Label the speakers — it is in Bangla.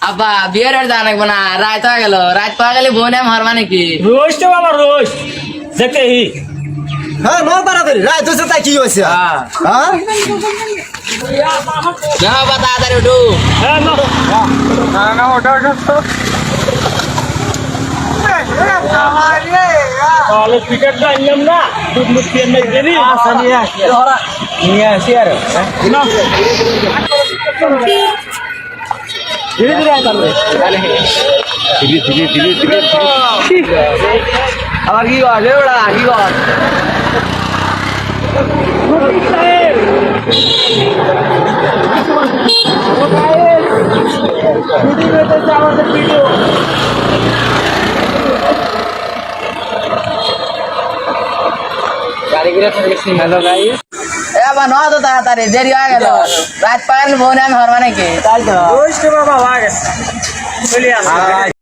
Speaker 1: আব্বা বিয়ের বাড়ি যাওয়া লাগবো না, রাত হয়ে গেল, রাত পাওয়া গেলে বোন আমি হারবা নাকি?
Speaker 2: রোজ তো বাবা রোজ দেখে হি
Speaker 3: হ্যাঁ ন বাড়াবাড়ি রায় তো তাই কি হয়েছে হ্যাঁ
Speaker 1: না বাবা তাড়াতাড়ি উঠু।
Speaker 2: হ্যাঁ না তাহলে টিকিটটা আনলাম না দুধ মুক্তি এনে দেবি
Speaker 3: নিয়ে আসি আর
Speaker 2: না
Speaker 3: ধীরে ধীরে আনবে আবার কি কর রে ওরা কি কর হ্যালো গাইস
Speaker 1: এ বাবা ন তো তাড়াতাড়ি, দেরি হয়ে গেল, রাত পাওয়া গেলে বোন আমি হারবা নাকি?
Speaker 3: তাই তো
Speaker 2: রোজ তো বাবা ভাগ চলে আসে